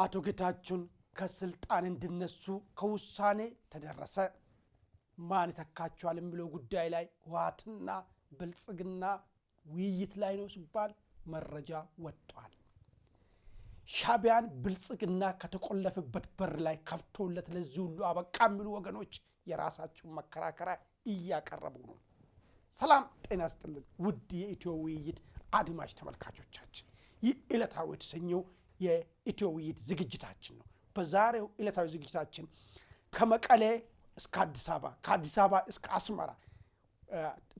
አቶ ጌታቸውን ከስልጣን እንዲነሱ ከውሳኔ ተደረሰ። ማን ተካቸዋል የሚለው ጉዳይ ላይ ህወሓትና ብልጽግና ውይይት ላይ ነው ሲባል መረጃ ወጥቷል። ሻዕቢያን ብልጽግና ከተቆለፈበት በር ላይ ከፍቶለት ለዚህ ሁሉ አበቃ የሚሉ ወገኖች የራሳቸውን መከራከሪያ እያቀረቡ ነው። ሰላም ጤና ይስጥልን ውድ የኢትዮ ውይይት አድማጭ ተመልካቾቻችን፣ ይህ ዕለታዊ የተሰኘው የኢትዮ ውይይት ዝግጅታችን ነው። በዛሬው ዕለታዊ ዝግጅታችን ከመቀሌ እስከ አዲስ አበባ፣ ከአዲስ አበባ እስከ አስመራ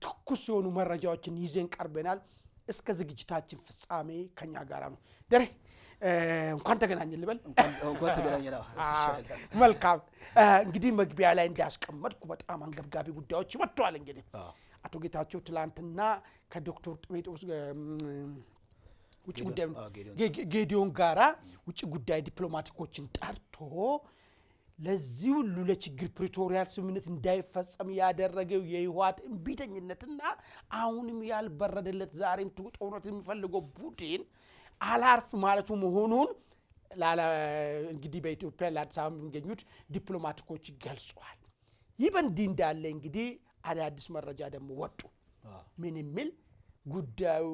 ትኩስ የሆኑ መረጃዎችን ይዘን ቀርበናል። እስከ ዝግጅታችን ፍጻሜ ከኛ ጋር ነው። ደሬ እንኳን ተገናኘን ልበል። እንኳን ተገናኘን። መልካም። እንግዲህ መግቢያ ላይ እንዳስቀመጥኩ በጣም አንገብጋቢ ጉዳዮች ወጥተዋል። እንግዲህ አቶ ጌታቸው ትላንትና ከዶክተር ጴጥሮስ ውጭ ጉዳይ ጌዲዮን ጋራ ውጭ ጉዳይ ዲፕሎማቲኮችን ጠርቶ ለዚህ ሁሉ ለችግር ፕሪቶሪያል ስምምነት እንዳይፈጸም ያደረገው የህወሓት እምቢተኝነትና አሁንም ያልበረደለት ዛሬም ጦርነት የሚፈልገው ቡድን አላርፍ ማለቱ መሆኑን እንግዲህ በኢትዮጵያ ለአዲስ አበባ የሚገኙት ዲፕሎማቲኮች ገልጸዋል። ይህ በእንዲህ እንዳለ እንግዲህ አዳዲስ መረጃ ደግሞ ወጡ። ምን የሚል ጉዳዩ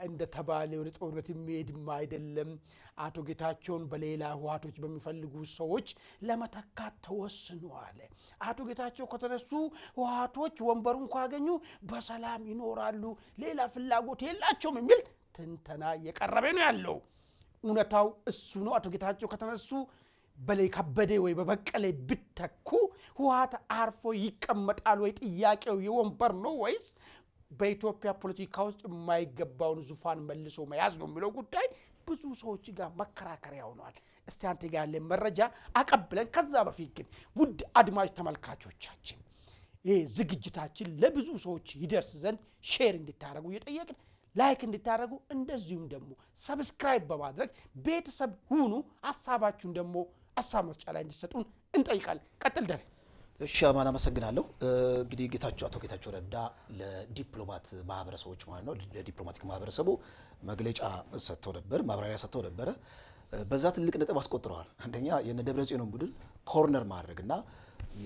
እንደተባለ ወደ ጦርነት የሚሄድም አይደለም፣ አቶ ጌታቸውን በሌላ ህወሓቶች በሚፈልጉ ሰዎች ለመተካት ተወስኗል። አቶ ጌታቸው ከተነሱ ህወሓቶች ወንበሩን ካገኙ በሰላም ይኖራሉ፣ ሌላ ፍላጎት የላቸውም የሚል ትንተና እየቀረበ ነው ያለው። እውነታው እሱ ነው። አቶ ጌታቸው ከተነሱ በላይ ከበደ ወይ በበቀለ ቢተኩ ህወሓት አርፎ ይቀመጣል ወይ? ጥያቄው የወንበር ነው ወይስ በኢትዮጵያ ፖለቲካ ውስጥ የማይገባውን ዙፋን መልሶ መያዝ ነው የሚለው ጉዳይ ብዙ ሰዎች ጋር መከራከሪያ ሆኗል። እስቲ አንተ ጋር ያለ መረጃ አቀብለን፣ ከዛ በፊት ግን ውድ አድማጭ ተመልካቾቻችን ይህ ዝግጅታችን ለብዙ ሰዎች ይደርስ ዘንድ ሼር እንድታደርጉ እየጠየቅን ላይክ እንድታደርጉ እንደዚሁም ደግሞ ሰብስክራይብ በማድረግ ቤተሰብ ሁኑ። ሀሳባችሁን ደግሞ ሀሳብ መስጫ ላይ እንድትሰጡን እንጠይቃለን። ቀጥል ደሬ። እሺ አማን አመሰግናለሁ። እንግዲህ አቶ ጌታቸው ረዳ ለዲፕሎማት ማህበረሰቦች ማለት ነው ለዲፕሎማቲክ ማህበረሰቡ መግለጫ ሰጥተው ነበር፣ ማብራሪያ ሰጥተው ነበር። በዛ ትልቅ ነጥብ አስቆጥረዋል። አንደኛ የደብረጽዮንን ቡድን ኮርነር ማድረግና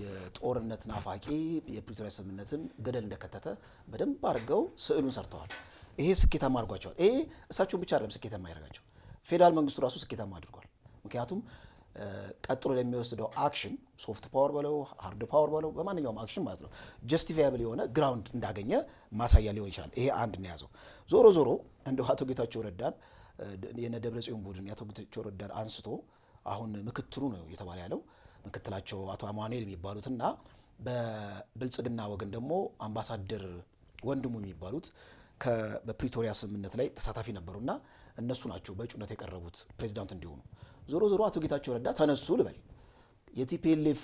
የጦርነት ናፋቂ የፕሪቶሪያ ስምምነትን ገደል እንደከተተ በደንብ አድርገው ስዕሉን ሰርተዋል። ይሄ ስኬታማ አድርጓቸዋል። ይሄ እሳቸውን ብቻ አይደለም ስኬታማ ያደርጋቸው፣ ፌዴራል መንግስቱ ራሱ ስኬታማ አድርጓል። ምክንያቱም ቀጥሎ ለሚወስደው አክሽን ሶፍት ፓወር በለው ሃርድ ፓወር በለው በማንኛውም አክሽን ማለት ነው ጀስቲፋያብል የሆነ ግራውንድ እንዳገኘ ማሳያ ሊሆን ይችላል። ይሄ አንድ ነው ያዘው። ዞሮ ዞሮ እንደው አቶ ጌታቸው ረዳን የደብረጽዮን ቡድን የአቶ ጌታቸው ረዳን አንስቶ አሁን ምክትሉ ነው የተባለ ያለው ምክትላቸው አቶ አማኑኤል የሚባሉትና በብልጽግና ወገን ደግሞ አምባሳደር ወንድሙ የሚባሉት በፕሪቶሪያ ስምምነት ላይ ተሳታፊ ነበሩና እነሱ ናቸው በእጩነት የቀረቡት ፕሬዚዳንት እንዲሆኑ። ዞሮ ዞሮ አቶ ጌታቸው ረዳ ተነሱ ልበል፣ የቲፒኤልኤፍ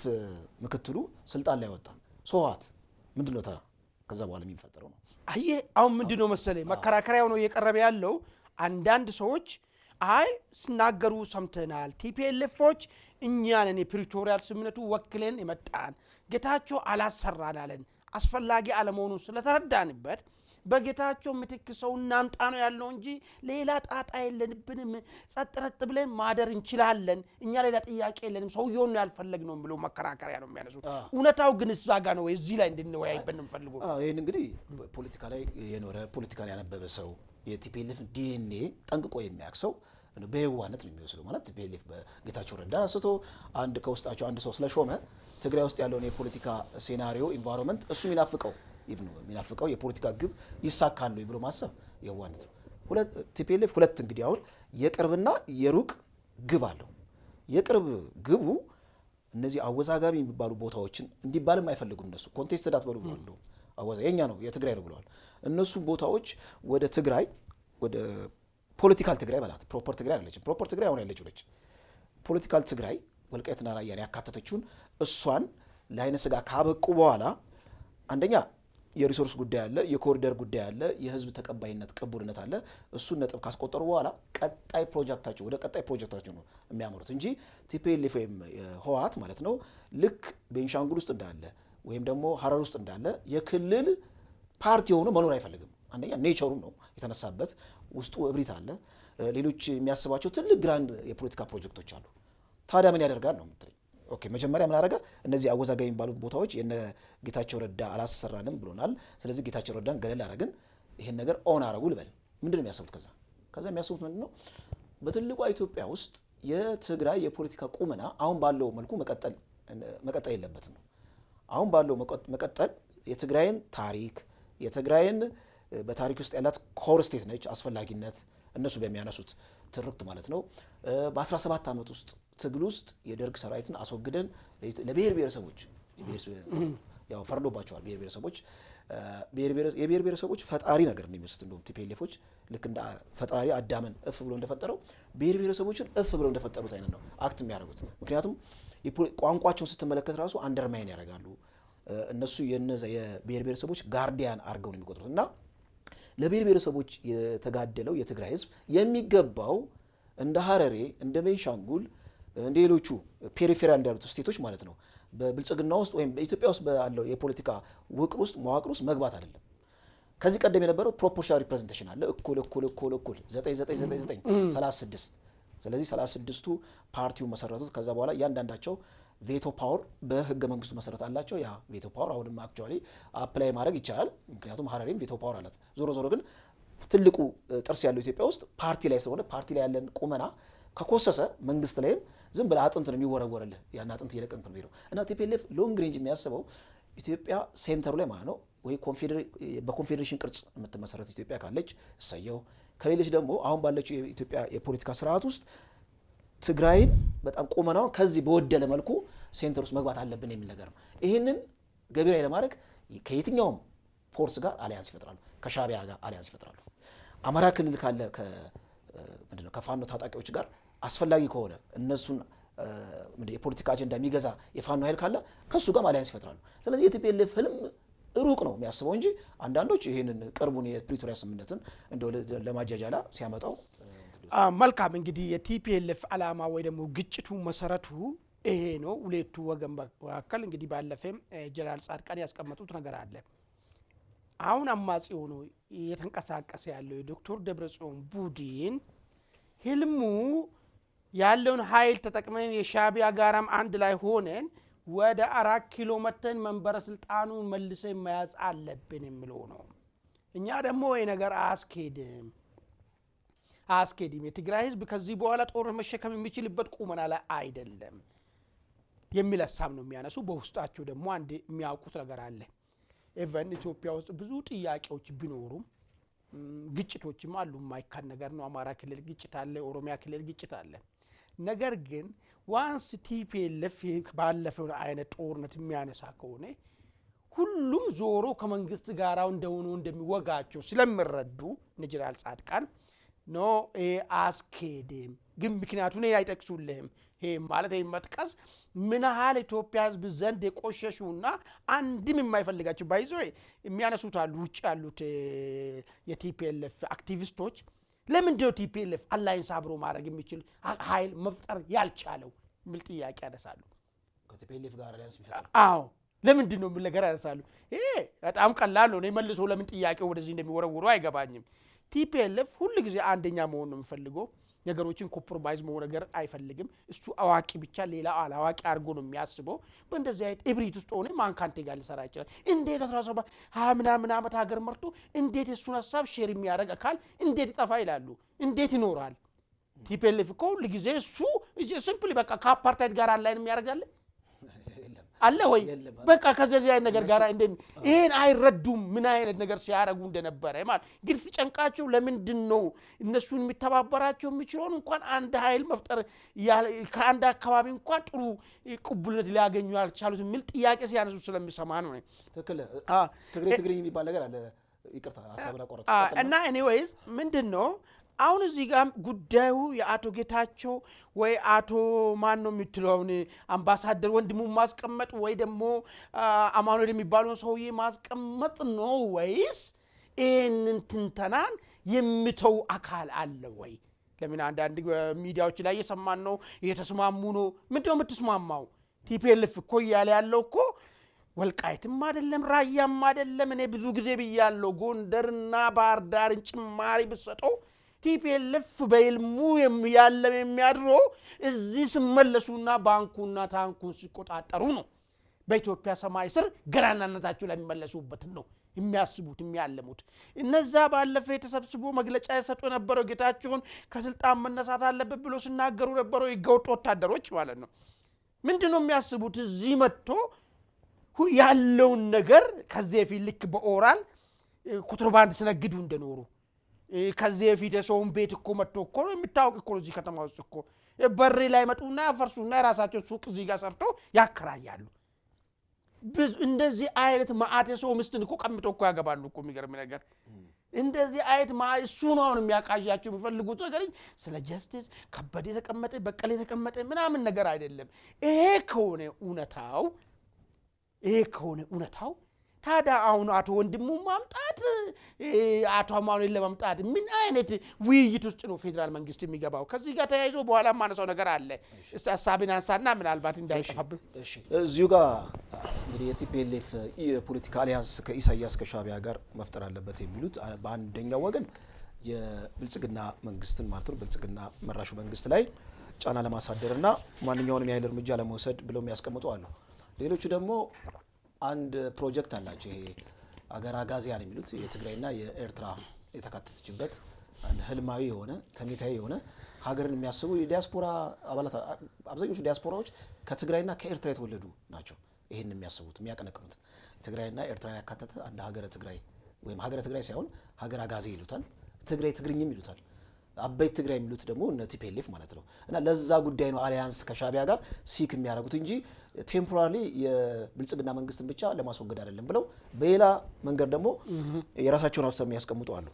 ምክትሉ ስልጣን ላይ ወጣ። ህወሓት ምንድነው ታዲያ ከዛ በኋላ የሚፈጠረው ነው? አየህ አሁን ምንድነው መሰለኝ መከራከሪያው ነው እየቀረበ ያለው። አንዳንድ ሰዎች አይ ሲናገሩ ሰምተናል፣ ቲፒኤልኤፎች እኛን የፕሪቶሪያል ስምምነቱ ወክለን የመጣን ጌታቸው አላሰራን አለን፣ አስፈላጊ አለመሆኑን ስለተረዳንበት በጌታቸው ምትክ ሰው እናምጣ ነው ያለው እንጂ ሌላ ጣጣ የለንብንም፣ ጸጥ ረጥ ብለን ማደር እንችላለን፣ እኛ ሌላ ጥያቄ የለንም፣ ሰውየውን ነው ያልፈለግነው ብሎ መከራከሪያ ነው የሚያነሱት። እውነታው ግን እዛ ጋር ነው ወይ? እዚህ ላይ እንድንወያይበት ነው የምፈልገው። ይህን እንግዲህ ፖለቲካ ላይ የኖረ ፖለቲካን ያነበበ ሰው የቲፒኤልኤፍ ዲኤንኤ ጠንቅቆ የሚያውቅ ሰው በየዋነት ነው የሚወስደው። ማለት ቲፒኤልኤፍ በጌታቸው ረዳ አንስቶ አንድ ከውስጣቸው አንድ ሰው ስለሾመ ትግራይ ውስጥ ያለውን የፖለቲካ ሴናሪዮ ኢንቫይሮንመንት እሱ የሚናፍቀው የፖለቲካ ግብ ይሳካል ብሎ ማሰብ የዋነት ነው። ቲፒኤልኤፍ ሁለት እንግዲህ አሁን የቅርብና የሩቅ ግብ አለው። የቅርብ ግቡ እነዚህ አወዛጋቢ የሚባሉ ቦታዎችን እንዲባልም አይፈልጉም። እነሱ ኮንቴስት ዳት በሉ ብለው የኛ ነው የትግራይ ነው ብለዋል። እነሱ ቦታዎች ወደ ትግራይ ወደ ፖለቲካል ትግራይ በላት ፕሮፐር ትግራይ አይደለችም። ፕሮፐር ትግራይ አሁን ያለችው ነች። ፖለቲካል ትግራይ ወልቃይትና ራያን ያካተተችውን እሷን ለአይነ ስጋ ካበቁ በኋላ አንደኛ የሪሶርስ ጉዳይ አለ፣ የኮሪደር ጉዳይ አለ፣ የህዝብ ተቀባይነት ቅቡልነት አለ። እሱን ነጥብ ካስቆጠሩ በኋላ ቀጣይ ፕሮጀክታቸው ነው የሚያመሩት እንጂ ቲፒኤልኤፍ ወይም ህወሓት ማለት ነው ልክ ቤንሻንጉል ውስጥ እንዳለ ወይም ደግሞ ሀረር ውስጥ እንዳለ የክልል ፓርቲ ሆኖ መኖር አይፈልግም። አንደኛ ኔቸሩ ነው የተነሳበት፣ ውስጡ እብሪት አለ። ሌሎች የሚያስባቸው ትልቅ ግራንድ የፖለቲካ ፕሮጀክቶች አሉ። ታዲያ ምን ያደርጋል ነው የምትለኝ? ኦኬ መጀመሪያ ምን አደረገ? እነዚህ አወዛጋቢ የሚባሉት ቦታዎች የነ ጌታቸው ረዳ አላሰራንም ብሎናል። ስለዚህ ጌታቸው ረዳን ገለል አደረግን፣ ይሄን ነገር ኦን አረጉ ልበል። ምንድነው የሚያስቡት? ከዛ የሚያስቡት ምንድነው? በትልቋ ኢትዮጵያ ውስጥ የትግራይ የፖለቲካ ቁመና አሁን ባለው መልኩ መቀጠል የለበትም ነው። አሁን ባለው መቀጠል የትግራይን ታሪክ የትግራይን በታሪክ ውስጥ ያላት ኮር ስቴት ነች፣ አስፈላጊነት እነሱ በሚያነሱት ትርክት ማለት ነው። በ17 ዓመት ውስጥ ትግል ውስጥ የደርግ ሰራዊትን አስወግደን ለብሔር ብሔረሰቦች ያው ፈርዶባቸዋል። የብሔር ብሔረሰቦች ፈጣሪ ነገር ነው የሚመስሉት። እንደውም ቲፒኤልኤፎች ልክ እንደ ፈጣሪ አዳምን እፍ ብሎ እንደፈጠረው ብሔር ብሔረሰቦችን እፍ ብሎ እንደፈጠሩት አይነት ነው አክት የሚያደርጉት። ምክንያቱም ቋንቋቸውን ስትመለከት ራሱ አንደርማይን ያደርጋሉ። እነሱ የነዛ የብሔር ብሔረሰቦች ጋርዲያን አድርገው ነው የሚቆጥሩት እና ለብሔር ብሔረሰቦች የተጋደለው የትግራይ ህዝብ የሚገባው እንደ ሀረሬ እንደ ቤንሻንጉል እንደ ሌሎቹ ፔሪፌራል እንዳሉት ስቴቶች ማለት ነው በብልጽግና ውስጥ ወይም በኢትዮጵያ ውስጥ ባለው የፖለቲካ ውቅር ውስጥ መዋቅር ውስጥ መግባት አይደለም። ከዚህ ቀደም የነበረው ፕሮፖርሽናል ሪፕሬዘንቴሽን አለ። እኩል 36። ስለዚህ 36ቱ ፓርቲው መሰረቱት። ከዛ በኋላ እያንዳንዳቸው ቬቶ ፓወር በህገ መንግስቱ መሰረት አላቸው። ያ ቬቶ ፓወር አሁንም አክቹአሊ አፕላይ ማድረግ ይቻላል። ምክንያቱም ሀረሪም ቬቶ ፓወር አላት። ዞሮ ግን ትልቁ ጥርስ ያለው ኢትዮጵያ ውስጥ ፓርቲ ላይ ስለሆነ ፓርቲ ላይ ያለን ቁመና ከኮሰሰ መንግስት ላይም ዝም ብለህ አጥንት ነው የሚወረወርልህ። ያን አጥንት እየለቀምክ ነው የሚሄደው እና ቲፒኤልኤፍ ሎንግ ሬንጅ የሚያስበው ኢትዮጵያ ሴንተሩ ላይ ማለት ነው ወይ በኮንፌዴሬሽን ቅርጽ የምትመሰረት ኢትዮጵያ ካለች እሰየው፣ ከሌሎች ደግሞ አሁን ባለችው የኢትዮጵያ የፖለቲካ ስርዓት ውስጥ ትግራይን በጣም ቁመናው ከዚህ በወደለ መልኩ ሴንተር ውስጥ መግባት አለብን የሚል ነገር ነው። ይህንን ገቢራዊ ለማድረግ ከየትኛውም ፎርስ ጋር አሊያንስ ይፈጥራሉ፣ ከሻዕቢያ ጋር አሊያንስ ይፈጥራሉ። አማራ ክልል ካለ ምንድነው ከፋኖ ታጣቂዎች ጋር አስፈላጊ ከሆነ እነሱን የፖለቲካ አጀንዳ የሚገዛ የፋኖ ኃይል ካለ ከሱ ጋር አሊያንስ ይፈጥራሉ። ስለዚህ የቲፒኤልኤፍ ህልም ሩቅ ነው የሚያስበው እንጂ አንዳንዶች ይህንን ቅርቡን የፕሪቶሪያ ስምምነትን እንደው ለማጃጃላ ሲያመጣው መልካም። እንግዲህ የቲፒኤልኤፍ ዓላማ ወይ ደግሞ ግጭቱ መሰረቱ ይሄ ነው። ሁለቱ ወገን መካከል እንግዲህ ባለፈም ጀነራል ጻድቃን ያስቀመጡት ነገር አለ። አሁን አማጺ ሆኖ እየተንቀሳቀሰ ያለው የዶክተር ደብረጽዮን ቡድን ህልሙ ያለውን ኃይል ተጠቅመን የሻዕቢያ ጋራም አንድ ላይ ሆነን ወደ 4 ኪሎ መተን መንበረ ስልጣኑን መልሰን መያዝ አለብን የሚለው ነው። እኛ ደግሞ ይሄ ነገር አስኬድም የትግራይ ህዝብ ከዚህ በኋላ ጦር መሸከም የሚችልበት ቁመና ላይ አይደለም የሚል ሀሳብ ነው የሚያነሱ። በውስጣቸው ደግሞ አንድ የሚያውቁት ነገር አለ። ኢቨን ኢትዮጵያ ውስጥ ብዙ ጥያቄዎች ቢኖሩም ግጭቶችም አሉ፣ የማይካድ ነገር ነው። አማራ ክልል ግጭት አለ፣ ኦሮሚያ ክልል ግጭት አለ። ነገር ግን ዋንስ ቲፒኤልኤፍ ባለፈው አይነት ጦርነት የሚያነሳ ከሆነ ሁሉም ዞሮ ከመንግስት ጋር እንደሚወጋቸው ስለሚረዱ ጀነራል ጻድቃን ኖ አስኬድም። ግን ምክንያቱም አይጠቅሱልህም። ይሄ ማለት መጥቀስ ምን ያህል ኢትዮጵያ ህዝብ ዘንድ የቆሸሹና አንድም የማይፈልጋቸው ባይዞ የሚያነሱት አሉ። ውጭ ያሉት የቲፒኤልኤፍ አክቲቪስቶች ለምንድነው ቲፒኤልኤፍ አላይንስ አብሮ ማድረግ የሚችል ኃይል መፍጠር ያልቻለው የሚል ጥያቄ ያነሳሉ። ከቲፒኤልኤፍ ጋር አላይንስ ይፈጠር? አዎ ለምንድነው የሚል ነገር ያነሳሉ። ይሄ በጣም ቀላል ነው። መልሶ ለምን ጥያቄው ወደዚህ እንደሚወረውሩ አይገባኝም። ቲፒኤልኤፍ ሁሉ ጊዜ አንደኛ መሆን ነው የሚፈልገው። ነገሮችን ኮምፕሮማይዝ መሆን ነገር አይፈልግም። እሱ አዋቂ ብቻ ሌላ አላዋቂ አድርጎ ነው የሚያስበው። በእንደዚህ አይነት እብሪት ውስጥ ሆነ ማን ካንተ ጋር ሊሰራ ይችላል? እንዴት 17 ምናምን ዓመት ሀገር መርቶ እንዴት እሱን ሀሳብ ሼር የሚያደርግ አካል እንዴት ይጠፋ ይላሉ? እንዴት ይኖራል? ቲፒኤልኤፍ እኮ ሁሉ ጊዜ እሱ ሲምፕሊ በቃ ከአፓርታይድ ጋር አላይን የሚያደርጋለ አለ ወይ? በቃ ከዚህ አይነት ነገር ጋር እንደ ይሄን አይረዱም። ምን አይነት ነገር ሲያረጉ እንደነበረ ማለት ግን ሲጨንቃቸው ለምንድን ነው እነሱን የሚተባበራቸው የሚችለውን እንኳን አንድ ኃይል መፍጠር ከአንድ አካባቢ እንኳን ጥሩ ቅቡልነት ሊያገኙ ያልቻሉት የሚል ጥያቄ ሲያነሱ ስለሚሰማ ነው። ትክክል። ትግሬ የሚባል ነገር አለ። ይቅርታ ሐሳብና ቆረጥ እና ኤኒዌይስ ምንድን ነው አሁን እዚህ ጋር ጉዳዩ የአቶ ጌታቸው ወይ አቶ ማን ነው የምትለውን አምባሳደር ወንድሙ ማስቀመጥ ወይ ደግሞ አማኑኤል የሚባለውን ሰውዬ ማስቀመጥ ነው ወይስ ይህንን ትንተናን የሚተው አካል አለ ወይ? ለምን አንዳንድ ሚዲያዎች ላይ እየሰማን ነው፣ እየተስማሙ ነው። ምንድነው የምትስማማው? ቲፒኤልኤፍ እኮ እያለ ያለው እኮ ወልቃይትም አይደለም ራያም አይደለም። እኔ ብዙ ጊዜ ብያለሁ፣ ጎንደርና ባህር ዳርን ጭማሪ ብሰጠው ቲፒኤልኤፍ በልሙ ያለም የሚያድሮ እዚህ ሲመለሱና ባንኩና ታንኩን ሲቆጣጠሩ ነው። በኢትዮጵያ ሰማይ ስር ገናናነታቸው ላይ የሚመለሱበት ነው የሚያስቡት የሚያለሙት። እነዛ ባለፈ የተሰብስቦ መግለጫ የሰጡ ነበረው ጌታቸውን ከስልጣን መነሳት አለበት ብሎ ሲናገሩ ነበረው የገውጥ ወታደሮች ማለት ነው። ምንድነው የሚያስቡት? እዚህ መጥቶ ያለውን ነገር ከዚህ በፊት ልክ በኦራል ኮንትሮባንድ ሲነግዱ እንደኖሩ ከዚህ በፊት የሰውን ቤት እኮ መጥቶ እኮ የሚታወቅ እኮ እዚህ ከተማ ውስጥ እኮ በሬ ላይ መጡና ያፈርሱና የራሳቸው ሱቅ እዚህ ጋር ሰርቶ ያከራያሉ። እንደዚህ አይነት ማአት የሰው ምስትን እኮ ቀምጦ እኮ ያገባሉ እኮ። የሚገርም ነገር እንደዚህ አይነት እሱ ነው አሁን የሚያቃዣቸው የሚፈልጉት ነገር ስለ ጀስቲስ ከበደ የተቀመጠ በቀለ የተቀመጠ ምናምን ነገር አይደለም። ይሄ ከሆነ እውነታው ታዲያ አሁን አቶ ወንድሙ ማምጣት አቶ አማኑኤል ለማምጣት ምን አይነት ውይይት ውስጥ ነው ፌደራል መንግስት የሚገባው? ከዚህ ጋር ተያይዞ በኋላ ማነሳው ነገር አለ። ሐሳብን አንሳና ምናልባት እንዳይጠፋብን። እሺ እዚሁ ጋር እንግዲህ የቲፒኤልኤፍ የፖለቲካ አሊያንስ ከኢሳያስ ከሻቢያ ጋር መፍጠር አለበት የሚሉት በአንደኛው ወገን የብልጽግና መንግስትን ማለት ነው ብልጽግና መራሹ መንግስት ላይ ጫና ለማሳደርና ማንኛውንም የኃይል እርምጃ ለመውሰድ ብለው የሚያስቀምጡ አሉ። ሌሎቹ ደግሞ አንድ ፕሮጀክት አላቸው። ይሄ አገር አጋዚያን የሚሉት የትግራይና የኤርትራ የተካተተችበት አንድ ህልማዊ የሆነ ተሜታዊ የሆነ ሀገርን የሚያስቡ የዲያስፖራ አባላት አብዛኞቹ ዲያስፖራዎች ከትግራይና ከኤርትራ የተወለዱ ናቸው። ይሄን የሚያስቡት የሚያቀነቅኑት ትግራይና ኤርትራን ያካተተ አንድ ሀገረ ትግራይ ወይም ሀገረ ትግራይ ሳይሆን ሀገር አጋዚ ይሉታል። ትግራይ ትግርኝም ይሉታል። አበይት ትግራይ የሚሉት ደግሞ እነ ቲፒኤልኤፍ ማለት ነው። እና ለዛ ጉዳይ ነው አሊያንስ ከሻቢያ ጋር ሲክ የሚያደርጉት እንጂ ቴምፖራሪ የብልጽግና መንግስትን ብቻ ለማስወገድ አይደለም ብለው በሌላ መንገድ ደግሞ የራሳቸውን ሀሳብ የሚያስቀምጡ አሉ።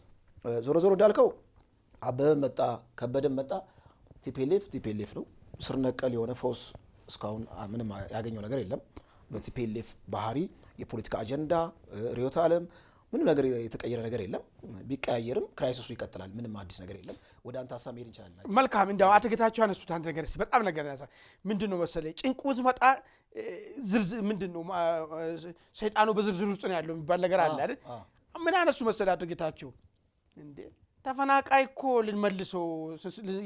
ዞሮ ዞሮ እንዳልከው አበበ መጣ ከበደ መጣ ቲፒኤልኤፍ ነው። ስር ነቀል የሆነ ፈውስ እስካሁን ምንም ያገኘው ነገር የለም። በቲፒኤልኤፍ ባህሪ የፖለቲካ አጀንዳ ርዕዮተ ዓለም ምንም ነገር የተቀየረ ነገር የለም። ቢቀያየርም ክራይሲሱ ይቀጥላል። ምንም አዲስ ነገር የለም። ወደ አንተ ሀሳብ መሄድ እንችላለን። መልካም እንደው አቶ ጌታቸው ያነሱት አንድ ነገር በጣም ነገር ያሳ ምንድነው መሰለኝ ጭንቁዝ መጣ ዝርዝር ምንድነው ሰይጣኑ በዝርዝር ውስጥ ነው ያለው የሚባል ነገር አለ አይደል? ምን አነሱ መሰለኝ አቶ ጌታቸው እንዴ ተፈናቃይ እኮ ልንመልሶ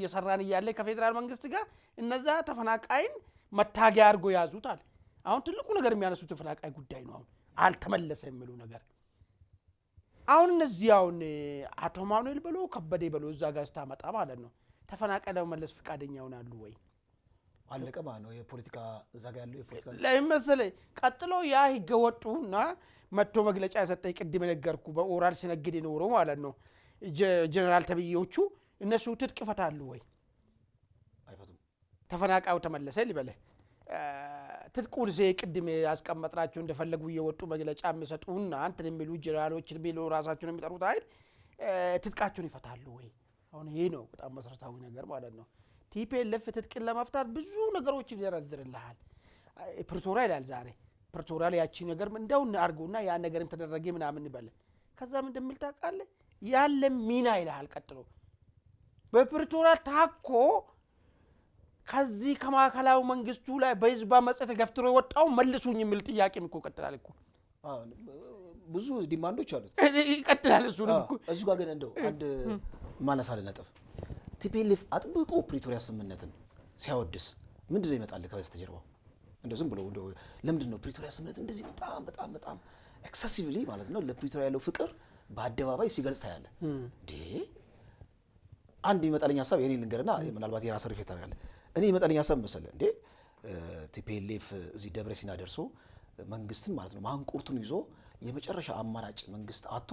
የሰራን እያለ ከፌደራል መንግስት ጋር እነዛ ተፈናቃይን መታገያ አድርጎ ያዙታል። አሁን ትልቁ ነገር የሚያነሱት ተፈናቃይ ጉዳይ ነው። አሁን አልተመለሰ የሚሉ ነገር አሁን እነዚህ አሁን አቶ ማኑኤል ብሎ ከበደ ብሎ እዛ ጋር ስታመጣ ማለት ነው ተፈናቃይ ለመመለስ ፍቃደኛ ሆናሉ ወይ? አለቀ ማለት ነው። የፖለቲካ እዛ ጋር ያለው የፖለቲካ ለምሳሌ ቀጥሎ ያ ህገወጡና መጥቶ መግለጫ የሰጠኝ ቅድም ነገርኩ በኦራል ሲነግድ ነው ማለት ነው ጀነራል ተብዬዎቹ እነሱ ትጥቅ ፈታሉ ወይ? አይፈቱም። ተፈናቃዩ ተመለሰ ሊበለ ትጥቁን ቅድም ያስቀመጥናቸው እንደፈለጉ እየወጡ መግለጫ የሚሰጡና አንተን የሚሉ ጀነራሎች የሚሉ ራሳቸውን የሚጠሩት አይደል ትጥቃቸውን ይፈታሉ ወይ? አሁን ይሄ ነው በጣም መሰረታዊ ነገር ማለት ነው። ቲፒኤልኤፍ ትጥቅን ለመፍታት ብዙ ነገሮች ይዘረዝርልሃል። ፕሪቶሪያ ይላል ዛሬ ፕሪቶሪያ ያቺ ነገር እንደው አርገውና ያ ነገርም ተደረገ ምናምን ይበል ከዛም እንደምል ታውቃለህ ያለ ሚና ይልሃል። ቀጥሎ በፕሪቶሪያ ታኮ ከዚህ ከማዕከላዊ መንግስቱ ላይ በህዝብ አመጽ ገፍትሮ ወጣው መልሱኝ የሚል ጥያቄም እኮ ቀጥላል እኮ ብዙ ዲማንዶች አሉት ይቀጥላል። እሱ ነው እኮ እሱ ጋር ግን እንደው አንድ ማነሳለ ነጥብ ቲፒኤልኤፍ አጥብቆ ፕሪቶሪያ ስምምነትን ሲያወድስ ምንድነው ይመጣል ከበስተጀርባው? እንደው ዝም ብሎ እንደው ለምንድነው ፕሪቶሪያ ስምምነት እንደዚህ በጣም ኤክሰሲቭሊ ማለት ነው ለፕሪቶሪያ ያለው ፍቅር በአደባባይ ሲገልጽ ታያለ ዲ አንድ ይመጣልኝ ሐሳብ የኔ ልንገርና ምናልባት የራስ ሪፌት አድርጋለ እኔ ይመጣልኝ ሐሳብ መሰለ እንዴ ቲፒኤልኤፍ እዚህ ደብረ ሲና ደርሶ መንግስትን ማለት ነው ማንቁርቱን ይዞ የመጨረሻ አማራጭ መንግስት አጥቶ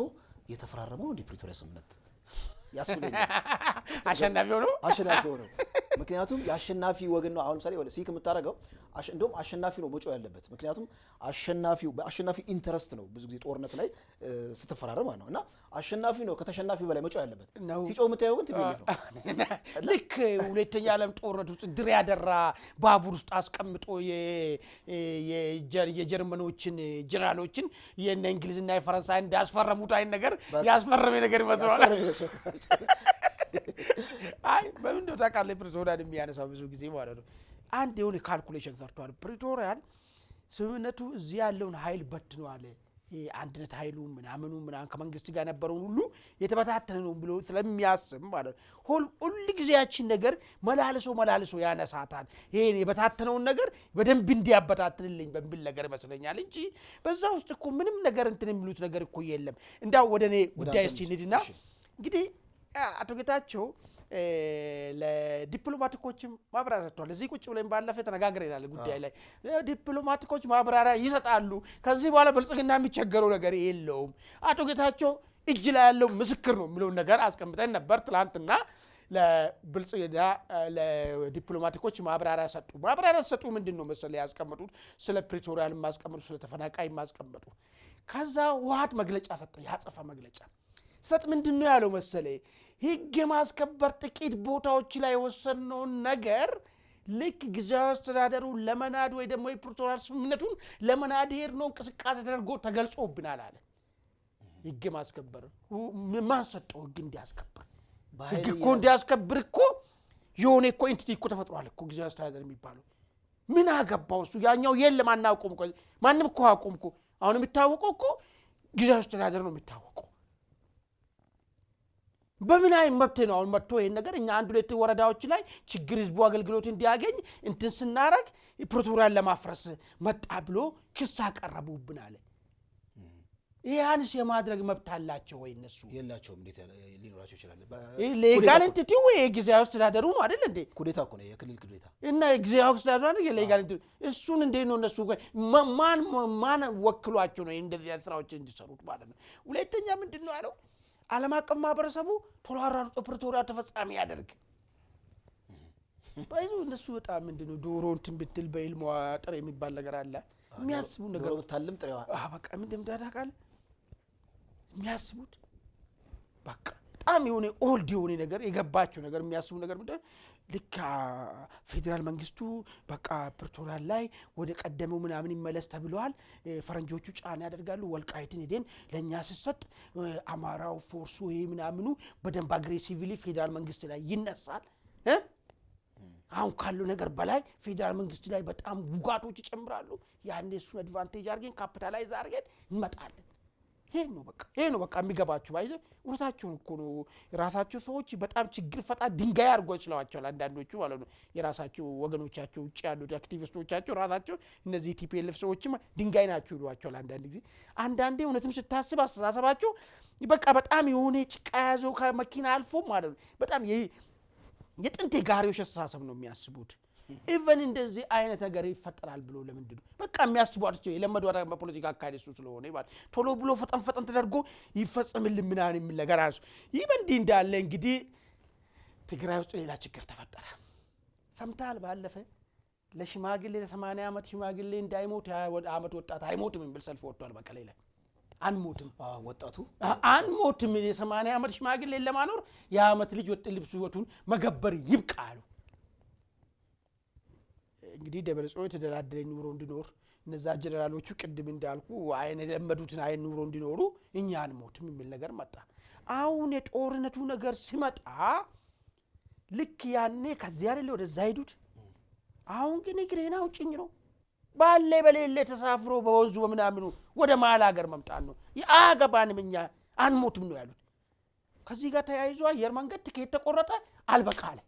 የተፈራረመው እንደ ፕሪቶሪያ ስምምነት ያስፈልጋል። አሸናፊ ሆኖ ምክንያቱም የአሸናፊ ወገን ነው። አሁን ለምሳሌ ወለ ሲክ የምታረጋው እንደውም አሸናፊ ነው መጮህ ያለበት ምክንያቱም በአሸናፊ ኢንተረስት ነው ብዙ ጊዜ ጦርነት ላይ ስትፈራረም ማለት ነውና አሸናፊ ነው ከተሸናፊ በላይ መጮህ ያለበት ሲጮህ የምታየው ግን ቲፒኤልኤፍ ነው። ልክ ሁለተኛ ዓለም ጦርነት ውስጥ ድር ያደራ ባቡር ውስጥ አስቀምጦ የጀርመኖችን ጀነራሎችን የነ እንግሊዝና የፈረንሳይ እንዳስፈረሙት አይን ነገር ያስፈረመ ነገር ይመስላል። አይ በምን ነው ታውቃለህ ፕሪቶሪያን የሚያነሳው ብዙ ጊዜ ማለት ነው አንድ የሆነ ካልኩሌሽን ሰርቷል። ፕሪቶሪያን ስምምነቱ እዚህ ያለውን ኃይል በትኗል አንድነት ኃይሉ ምናምኑ ከመንግስት ጋር ነበረውን ሁሉ የተበታተነ ነው ብሎ ስለሚያስብ ማለት ሁሉ ጊዜያችን ነገር መላልሶ ያነሳታል። ይሄን የበታተነውን ነገር በደንብ እንዲያበታትንልኝ በሚል ነገር መስለኛል እንጂ በዛ ውስጥ እኮ ምንም ነገር እንትን የሚሉት ነገር እኮ የለም። እንዳው ወደኔ ጉዳይ እስቲ እንሂድና እንግዲህ አቶ ጌታቸው ለዲፕሎማቲኮችም ማብራሪያ ሰጥቷል። እዚህ ቁጭ ብለን ባለፈ ተነጋግረናል ጉዳይ ላይ ዲፕሎማቲኮች ማብራሪያ ይሰጣሉ። ከዚህ በኋላ ብልጽግና የሚቸገረው ነገር የለውም። አቶ ጌታቸው እጅ ላይ ያለው ምስክር ነው የሚለውን ነገር አስቀምጠን ነበር ትላንትና። ለብልጽግና ለዲፕሎማቲኮች ማብራሪያ ሰጡ። ማብራሪያ ሰጡ ምንድን ነው መሰለህ ያስቀመጡት? ስለ ፕሪቶሪያል ማስቀመጡ፣ ስለ ተፈናቃይ ማስቀመጡ። ከዛ ውሃት መግለጫ ሰጠ። ያጸፋ መግለጫ ሰጥ ምንድነው ያለው መሰለኝ? ህግ የማስከበር ጥቂት ቦታዎች ላይ የወሰነውን ነገር ልክ ጊዜያዊ አስተዳደሩ ለመናድ ወይ ደግሞ የፕሪቶሪያል ስምምነቱን ለመናድ ሄድ ነው እንቅስቃሴ ተደርጎ ተገልጾብናል አለ። ህግ ማስከበር ማን ሰጠው? ህግ እንዲያስከበር ህግ እኮ እንዲያስከብር እኮ የሆነ እኮ ኤንቲቲ እኮ ተፈጥሯል እኮ ጊዜያዊ አስተዳደር የሚባለው። ምን አገባው እሱ? ያኛው የለም አናውቁም እኮ ማንም እኮ አያውቁም እኮ። አሁን የሚታወቀው እኮ ጊዜያዊ አስተዳደር ነው የሚታወቀው። በምን አይነት መብት ነው አሁን መጥቶ ይሄን ነገር እኛ 1-2 ወረዳዎች ላይ ችግር ህዝቡ አገልግሎት እንዲያገኝ እንትን ስናረግ ፕሪቶሪያን ለማፍረስ መጣ ብሎ ክስ አቀረቡብን አለ። ያንስ የማድረግ መብት አላቸው ወይ? እነሱ የላቸውም። እንዴት ሊኖራቸው ይችላል? ሌጋል ኤንቲቲ ወይ ጊዜያዊ አስተዳደሩ ነው አይደል እንዴ? ኩዴታ እኮ ነው የክልል ኩዴታ እና ጊዜያዊ አስተዳደሩ ነው የሌጋል ኤንቲቲ። እሱን እንዴት ነው እነሱ ማን ወክሏቸው ነው እንደዚህ ስራዎች እንዲሰሩት ማለት ነው? ሁለተኛ ምንድነው ያለው? ዓለም አቀፍ ማህበረሰቡ ቶሎ አራርጦ ፕሪቶሪያ ተፈጻሚ ያደርግ። ባይዙ እነሱ በጣም ምንድነው ዶሮ እንትን ብትል በኢልሟ ጥሬ የሚባል ነገር አለ። የሚያስቡ ነገር ብታልም ጥሬዋ በቃ ምንድነው እንዳዳቃል የሚያስቡት በቃ በጣም የሆነ ኦልድ የሆነ ነገር የገባቸው ነገር የሚያስቡ ነገር ምንድነው ልክ ፌደራል መንግስቱ በቃ ፕሪቶሪያል ላይ ወደ ቀደመው ምናምን ይመለስ ተብሏል። ፈረንጆቹ ጫና ያደርጋሉ። ወልቃይትን ሄደን ለኛ ሲሰጥ አማራው ፎርሱ ይሄ ምናምኑ በደንብ አግሬሲቭሊ ፌደራል መንግስት ላይ ይነሳል። አሁን ካለው ነገር በላይ ፌደራል መንግስት ላይ በጣም ውጋቶች ይጨምራሉ። ያኔ እሱን አድቫንቴጅ አድርገን ካፒታላይዝ አድርገን እንመጣለን። ይሄ ነው በቃ የሚገባቸው ባይዘ ወራታቸው እኮ ነው። የራሳቸው ሰዎች በጣም ችግር ፈጣ ድንጋይ አድርጎ ይችላልዋቸዋል አንዳንዶቹ ማለት ነው። የራሳቸው ወገኖቻቸው ውጭ ያሉት አክቲቪስቶቻቸው ራሳቸው እነዚህ ቲፒኤልኤፍ ሰዎችም ድንጋይ ናቸው ይሏቸዋል አንዳንድ ጊዜ። አንዳንዴ እውነትም ስታስብ አስተሳሰባቸው በቃ በጣም የሆነ ጭቃ ያዘው ከመኪና አልፎ ማለት ነው። በጣም የጥንት ጋሪዎች አስተሳሰብ ነው የሚያስቡት። ኢቨን እንደዚህ አይነት ነገር ይፈጠራል ብሎ ለምንድነው በቃ የሚያስቧቸው? የለመዷት በፖለቲካ አካሄድ እሱ ስለሆነ ይባል ቶሎ ብሎ ፈጠን ተደርጎ ይፈጸምልን ምናምን የሚል ነገር አሱ። ይህ በእንዲህ እንዳለ እንግዲህ ትግራይ ውስጥ ሌላ ችግር ተፈጠረ። ሰምታል? ባለፈ ለሽማግሌ ለ80 ዓመት ሽማግሌ እንዳይሞት ዓመት ወጣት አይሞትም የሚል ሰልፍ ወጥቷል። በቃ ሌላ አንሞትም ወጣቱ አንሞትም የ80 ዓመት ሽማግሌ ለማኖር የዓመት ልጅ ወጥ ልብሱ ወቱን መገበር ይብቃሉ። እንግዲህ ደብረጽዮን የተደላደለ ኑሮ እንዲኖር እነዛ ጀነራሎቹ ቅድም እንዳልኩ አይነ ለመዱትን አይነ ኑሮ እንዲኖሩ እኛ አንሞትም የሚል ነገር መጣ። አሁን የጦርነቱ ነገር ሲመጣ ልክ ያኔ ከዚያ አይደለ ወደዛ ሄዱት። አሁን ግን ግሬና ውጭኝ ነው ባለ በሌለ ተሳፍሮ በወንዙ በመናምኑ ወደ ማል ሀገር መምጣት ነው። ያገባንም እኛ አንሞትም ነው ያሉት። ከዚህ ጋር ተያይዞ አየር መንገድ ትኬት ተቆረጠ አልበቃለ።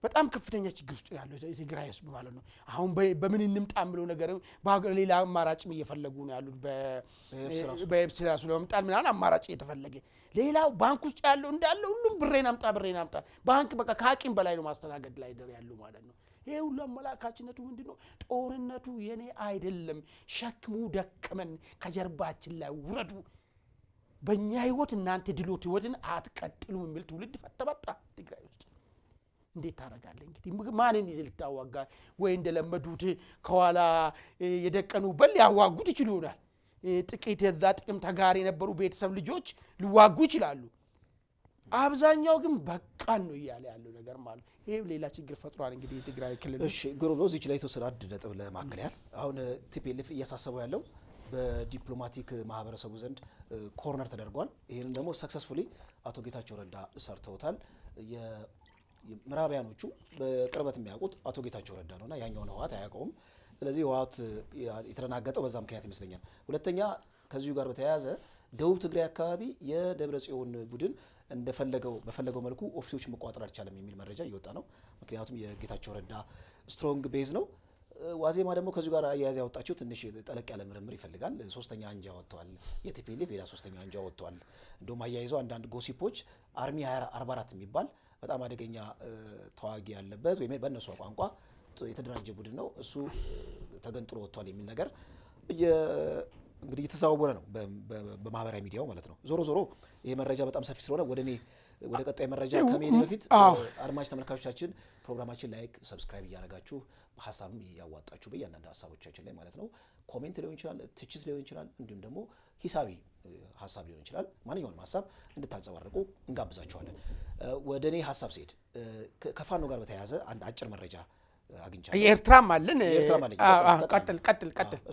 በጣም ከፍተኛ ችግር ውስጥ ያለው የትግራይ ህዝብ ማለት ነው። አሁን በምን እንምጣም ብለው ነገር በሌላ አማራጭም እየፈለጉ ነው ያሉት። በኤፕሲላስ ለመምጣት ምናምን አማራጭ እየተፈለገ ሌላው ባንክ ውስጥ ያለው እንዳለ ሁሉም ብሬን አምጣ ባንክ በቃ ከአቅም በላይ ነው ማስተናገድ ላይ ያለው ማለት ነው። ይሄ ሁሉ አመላካችነቱ ምንድነው? ጦርነቱ የኔ አይደለም፣ ሸክሙ ደከመን፣ ከጀርባችን ላይ ውረዱ፣ በእኛ ህይወት እናንተ ድሎት ህይወትን አትቀጥሉ የሚል ትውልድ ፈተበጣ ትግራይ ውስጥ። እንዴት ታረጋለህ እንግዲህ? ማንን ይዘህ ልታዋጋ? ወይ እንደለመዱት ከኋላ የደቀኑ በል ያዋጉት ይችሉ ይሆናል። ጥቂት የዛ ጥቅም ተጋሪ የነበሩ ቤተሰብ ልጆች ሊዋጉ ይችላሉ። አብዛኛው ግን በቃን ነው እያለ ያለው ነገር ማለት ይሄ ሌላ ችግር ፈጥሯል። እንግዲህ የትግራይ ክልል እሺ ግሩም ነው። እዚህ ላይ ተወሰነ አንድ ነጥብ ለማከል ያህል አሁን ቲፒኤልኤፍ እያሳሰበው ያለው በዲፕሎማቲክ ማህበረሰቡ ዘንድ ኮርነር ተደርጓል። ይሄን ደግሞ ሰክሰስፉሊ አቶ ጌታቸው ረዳ ሰርተውታል። ምዕራባውያኖቹ በቅርበት የሚያውቁት አቶ ጌታቸው ረዳ ነውና ያኛውን ህወሓት አያውቀውም። ስለዚህ ህወሓት የተረናገጠው በዛ ምክንያት ይመስለኛል። ሁለተኛ ከዚሁ ጋር በተያያዘ ደቡብ ትግራይ አካባቢ የደብረ ጽዮን ቡድን በፈለገው መልኩ ኦፊሶች መቋጠር አልቻለም የሚል መረጃ እየወጣ ነው። ምክንያቱም የጌታቸው ረዳ ስትሮንግ ቤዝ ነው። ዋዜማ ደግሞ ከዚሁ ጋር አያያዝ ያወጣቸው ትንሽ ጠለቅ ያለ ምርምር ይፈልጋል። ሶስተኛ አንጃ ወጥቷል። የቲፒኤልኤፍ ሌላ ሶስተኛ አንጃ ወጥቷል። እንደውም አያይዘው አንዳንድ ጎሲፖች አርሚ 44 የሚባል በጣም አደገኛ ተዋጊ ያለበት ወይም በእነሱ ቋንቋ የተደራጀ ቡድን ነው፣ እሱ ተገንጥሎ ወጥቷል የሚል ነገር እንግዲህ እየተዘዋወረ ነው በማህበራዊ ሚዲያው ማለት ነው። ዞሮ ዞሮ ይሄ መረጃ በጣም ሰፊ ስለሆነ ወደ ቀጣይ መረጃ ከመሄድ በፊት አድማጭ ተመልካቾቻችን ፕሮግራማችን ላይክ፣ ሰብስክራይብ እያደረጋችሁ ሀሳብም እያዋጣችሁ በእያንዳንዱ ሀሳቦቻችን ላይ ማለት ነው ኮሜንት ሊሆን ይችላል፣ ትችት ሊሆን ይችላል፣ እንዲሁም ደግሞ ሂሳቢ ሀሳብ ሊሆን ይችላል። ማንኛውንም ሀሳብ እንድታንጸባርቁ እንጋብዛችኋለን። ወደ እኔ ሀሳብ ሲሄድ ከፋኖ ጋር በተያያዘ አንድ አጭር መረጃ አግኝቻለሁ። የኤርትራም አለን። ቀጥል።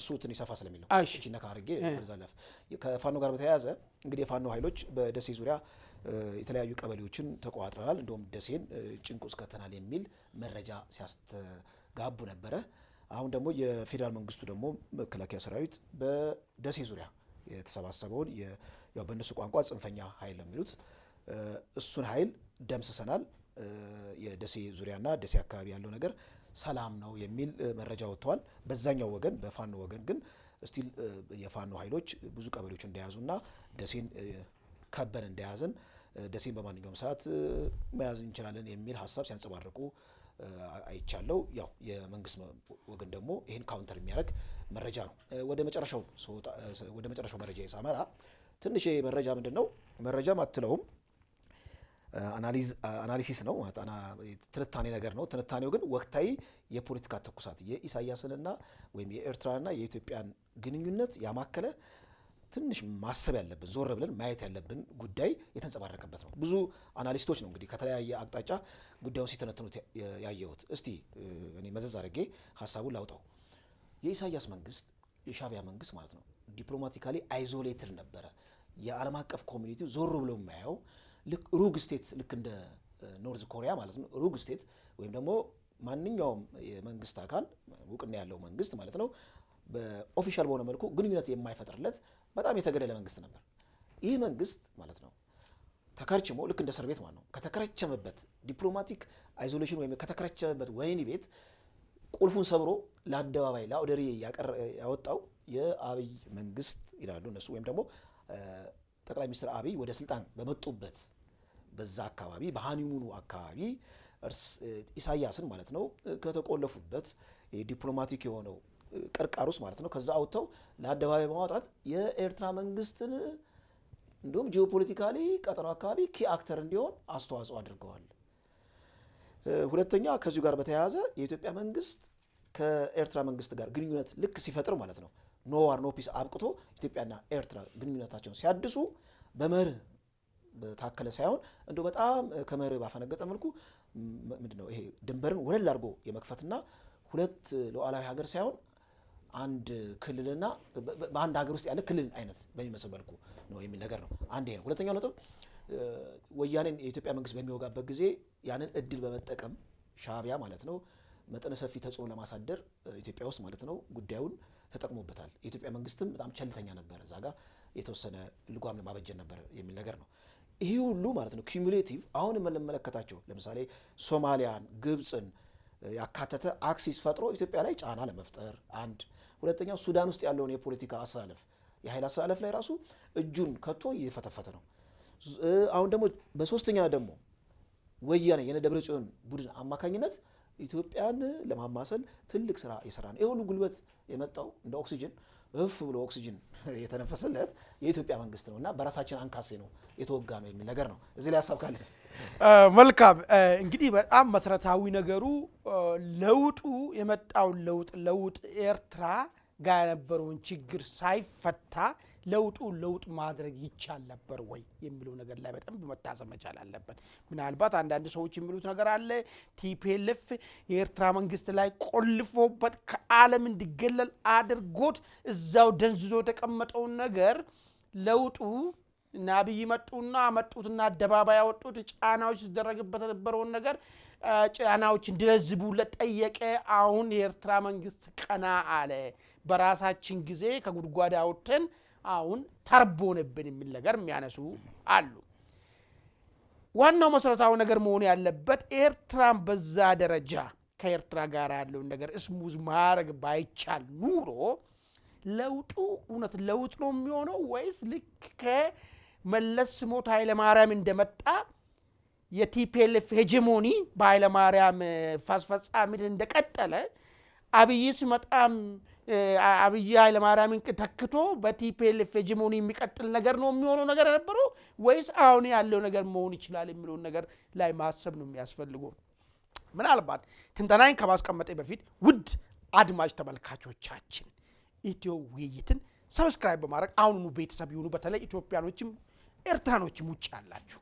እሱ ትንሽ ሰፋ ስለሚል ነው እቺ ነካ አድርጌ ወደዛለፍ። ከፋኖ ጋር በተያያዘ እንግዲህ የፋኖ ኃይሎች በደሴ ዙሪያ የተለያዩ ቀበሌዎችን ተቆጣጥረናል፣ እንደውም ደሴን ጭንቅ ውስጥ ከተናል የሚል መረጃ ሲያስተጋቡ ነበረ። አሁን ደግሞ የፌዴራል መንግስቱ ደግሞ መከላከያ ሰራዊት በደሴ ዙሪያ የተሰባሰበውን ያው በእነሱ ቋንቋ ጽንፈኛ ኃይል ነው የሚሉት እሱን ኃይል ደምስሰናል፣ የደሴ ዙሪያና ደሴ አካባቢ ያለው ነገር ሰላም ነው የሚል መረጃ ወጥተዋል። በዛኛው ወገን በፋኖ ወገን ግን ስቲል የፋኖ ኃይሎች ብዙ ቀበሌዎች እንደያዙና ደሴን ከበን እንደያዘን ደሴን በማንኛውም ሰዓት መያዝ እንችላለን የሚል ሀሳብ ሲያንጸባርቁ አይቻለው። ያው የመንግስት ወገን ደግሞ ይህን ካውንተር የሚያደርግ መረጃ ነው። ወደ መጨረሻው መረጃ የሳመራ ትንሽ መረጃ ምንድን ነው መረጃም አትለውም አናሊሲስ ነው፣ ትንታኔ ነገር ነው። ትንታኔው ግን ወቅታዊ የፖለቲካ ትኩሳት የኢሳያስንና ወይም የኤርትራና የኢትዮጵያን ግንኙነት ያማከለ ትንሽ ማሰብ ያለብን ዞር ብለን ማየት ያለብን ጉዳይ የተንጸባረቀበት ነው። ብዙ አናሊስቶች ነው እንግዲህ ከተለያየ አቅጣጫ ጉዳዩን ሲተነትኑት ያየሁት። እስቲ እኔ መዘዝ አድርጌ ሀሳቡን ላውጣው። የኢሳያስ መንግስት የሻዕቢያ መንግስት ማለት ነው ዲፕሎማቲካሊ አይዞሌትድ ነበረ። የዓለም አቀፍ ኮሚኒቲው ዞር ብሎ የማያየው ልክ ሩግ ስቴት ልክ እንደ ኖርዝ ኮሪያ ማለት ነው ሩግ ስቴት ወይም ደግሞ ማንኛውም የመንግስት አካል እውቅና ያለው መንግስት ማለት ነው በኦፊሻል በሆነ መልኩ ግንኙነት የማይፈጥርለት በጣም የተገለለ መንግስት ነበር። ይህ መንግስት ማለት ነው ተከርችሞ ልክ እንደ እስር ቤት ማለት ነው ከተከረቸመበት ዲፕሎማቲክ አይዞሌሽን ወይም ከተከረቸመበት ወህኒ ቤት ቁልፉን ሰብሮ ለአደባባይ ለአውደሪ ያወጣው የአብይ መንግስት ይላሉ እነሱ ወይም ደግሞ ጠቅላይ ሚኒስትር አብይ ወደ ስልጣን በመጡበት በዛ አካባቢ በሃኒሙኑ አካባቢ ኢሳያስን ማለት ነው ከተቆለፉበት ዲፕሎማቲክ የሆነው ቅርቃሩስ ማለት ነው ከዛ አውጥተው ለአደባባይ በማውጣት የኤርትራ መንግስትን እንዲሁም ጂኦፖለቲካሊ ቀጠናው አካባቢ ኪ አክተር እንዲሆን አስተዋጽኦ አድርገዋል። ሁለተኛ ከዚሁ ጋር በተያያዘ የኢትዮጵያ መንግስት ከኤርትራ መንግስት ጋር ግንኙነት ልክ ሲፈጥር ማለት ነው ኖ ዋር ኖ ፒስ አብቅቶ ኢትዮጵያና ኤርትራ ግንኙነታቸውን ሲያድሱ በመርህ በታከለ ሳይሆን እንደው በጣም ከመርህ ባፈነገጠ መልኩ ምንድነው ይሄ ድንበርን ወለል አድርጎ የመክፈትና ሁለት ሉዓላዊ ሀገር ሳይሆን አንድ ክልልና በአንድ ሀገር ውስጥ ያለ ክልል አይነት በሚመስል መልኩ ነው የሚል ነገር ነው። አንዴ ነው። ሁለተኛው ነጥብ ወያኔን የኢትዮጵያ መንግስት በሚወጋበት ጊዜ ያንን እድል በመጠቀም ሻዕቢያ ማለት ነው መጠነ ሰፊ ተጽዕኖ ለማሳደር ኢትዮጵያ ውስጥ ማለት ነው ጉዳዩን ተጠቅሞበታል። የኢትዮጵያ መንግስትም በጣም ቸልተኛ ነበር፣ እዛ ጋር የተወሰነ ልጓም ለማበጀት ነበር የሚል ነገር ነው። ይሄ ሁሉ ማለት ነው ኩሙሌቲቭ አሁን የምንመለከታቸው ለምሳሌ ሶማሊያን፣ ግብፅን ያካተተ አክሲስ ፈጥሮ ኢትዮጵያ ላይ ጫና ለመፍጠር አንድ። ሁለተኛው ሱዳን ውስጥ ያለውን የፖለቲካ አሰላለፍ የኃይል አሰላለፍ ላይ ራሱ እጁን ከቶ እየፈተፈተ ነው። አሁን ደግሞ በሶስተኛ ደግሞ ወያኔ የደብረጽዮን ቡድን አማካኝነት ኢትዮጵያን ለማማሰል ትልቅ ስራ እየሰራ ነው። ይሄ ሁሉ ጉልበት የመጣው እንደ ኦክሲጅን እፍ ብሎ ኦክሲጅን የተነፈሰለት የኢትዮጵያ መንግስት ነውና በራሳችን አንካሴ ነው የተወጋ ነው የሚል ነገር ነው። እዚህ ላይ ሀሳብ ካለ መልካም። እንግዲህ በጣም መሰረታዊ ነገሩ ለውጡ የመጣው ለውጥ ኤርትራ ጋር የነበረውን ችግር ሳይፈታ ለውጥ ማድረግ ይቻል ነበር ወይ የሚለው ነገር ላይ በጣም መታሰብ መቻል አለበት። ምናልባት አንዳንድ ሰዎች የሚሉት ነገር አለ ቲፒኤልኤፍ የኤርትራ መንግስት ላይ ቆልፎበት ከዓለም እንዲገለል አድርጎት እዛው ደንዝዞ የተቀመጠውን ነገር ለውጡ እና አብይ መጡትና አደባባይ ያወጡት ጫናዎች ሲደረግበት የነበረውን ነገር ጫናዎች እንዲለዝቡለት ጠየቀ። አሁን የኤርትራ መንግስት ቀና አለ። በራሳችን ጊዜ ከጉድጓድ አውጥተን አሁን ተርቦንብን የሚል ነገር የሚያነሱ አሉ። ዋናው መሰረታዊ ነገር መሆን ያለበት ኤርትራን በዛ ደረጃ ከኤርትራ ጋር ያለውን ነገር እስሙዝ ማድረግ ባይቻል ኑሮ ለውጡ እውነት ለውጥ ነው የሚሆነው ወይስ ልክ ከመለስ ሞት ኃይለማርያም እንደመጣ የቲፒኤልኤፍ ሄጀሞኒ በኃይለማርያም ፋስፈጻሚነት እንደቀጠለ አብይ ሲመጣም አብይ ኃይለማርያምን ተክቶ በቲፒኤልኤፍ ሄጀሞኒ የሚቀጥል ነገር ነው የሚሆነው ነገር ነበረው ወይስ አሁን ያለው ነገር መሆን ይችላል የሚለው ነገር ላይ ማሰብ ነው የሚያስፈልገው። ምናልባት ትንተናን ከማስቀመጤ በፊት ውድ አድማጭ ተመልካቾቻችን ኢትዮ ውይይትን ሰብስክራይብ በማድረግ አሁኑኑ ቤተሰብ ይሁኑ። በተለይ ኢትዮጵያኖችም ኤርትራኖችም ውጭ ያላችሁ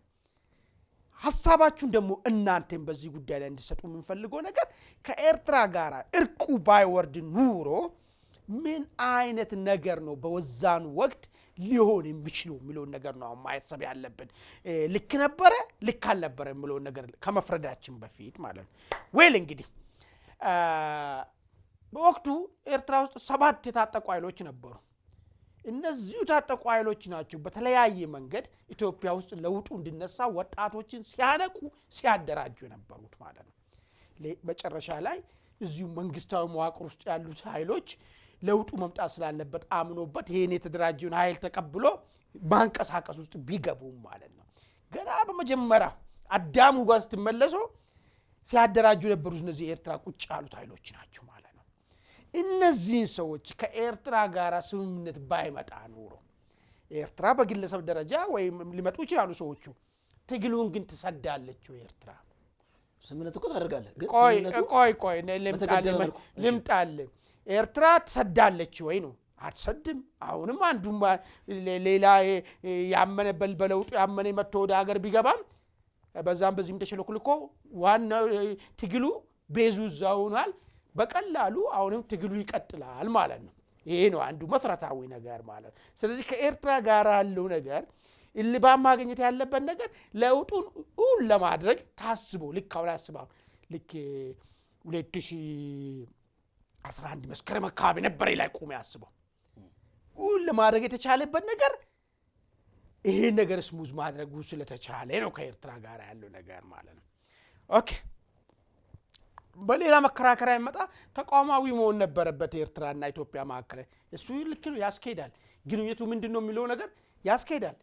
ሐሳባችሁን ደግሞ እናንተም በዚህ ጉዳይ ላይ እንድሰጡ የምንፈልገው ነገር ከኤርትራ ጋር እርቁ ባይወርድ ኑሮ ምን አይነት ነገር ነው በወዛኑ ወቅት ሊሆን የሚችለው የሚለውን ነገር ነው ማየት ያለብን። ልክ ነበረ ልክ አልነበረ የሚለውን ነገር ከመፍረዳችን በፊት ማለት ነው። ወይል እንግዲህ በወቅቱ ኤርትራ ውስጥ 7 የታጠቁ ኃይሎች ነበሩ። እነዚህ የታጠቁ ኃይሎች ናቸው በተለያየ መንገድ ኢትዮጵያ ውስጥ ለውጡ እንዲነሳ ወጣቶችን ሲያነቁ ሲያደራጁ የነበሩት ማለት ነው። መጨረሻ ላይ እዚሁ መንግስታዊ መዋቅር ውስጥ ያሉት ኃይሎች ለውጡ መምጣት ስላለበት አምኖበት ይሄን የተደራጀውን ኃይል ተቀብሎ ማንቀሳቀስ ውስጥ ቢገቡም ማለት ነው። ገና በመጀመሪያ አዳሙ ጋር ስትመለሱ ሲያደራጁ የነበሩ እነዚህ ኤርትራ ቁጭ ያሉት ኃይሎች ናቸው ማለት ነው። እነዚህ ሰዎች ከኤርትራ ጋር ስምምነት ባይመጣ ኑሮ ኤርትራ በግለሰብ ደረጃ ወይም ሊመጡ ይችላሉ ሰዎቹ፣ ትግሉን ግን ትሰዳለች ኤርትራ። ስምምነት እኮ ታደርጋለህ ግን ቆይ ልምጣል ኤርትራ ትሰዳለች ወይ ነው? አትሰድም። አሁንም አንዱ ሌላ ያመነበል በለውጡ ያመነ መጥቶ ወደ ሀገር ቢገባም በዛም በዚህም ተሸለኩልኮ ዋናው ትግሉ ቤዙ ዛውናል በቀላሉ አሁንም ትግሉ ይቀጥላል ማለት ነው። ይሄ ነው አንዱ መሰረታዊ ነገር ማለት ነው። ስለዚህ ከኤርትራ ጋር ያለው ነገር እልባም ማግኘት ያለበት ነገር ለውጡን ለማድረግ ታስቦ ልክ አሁን ያስባው ልክ 2011 መስከረም አካባቢ ነበር ላይ ቆመ ያስበው ለማድረግ የተቻለበት ነገር ይሄ ነገር ስሙዝ ማድረጉ ስለተቻለ ነው ከኤርትራ ጋር ያለው ነገር ማለት ነው። ኦኬ በሌላ መከራከሪያ ይመጣ ተቋማዊ መሆን ነበረበት ኤርትራና ኢትዮጵያ መካከለ እሱ ልክ ነው ያስኬዳል። ግንኙነቱ ምንድነው የሚለው ነገር ያስኬዳል።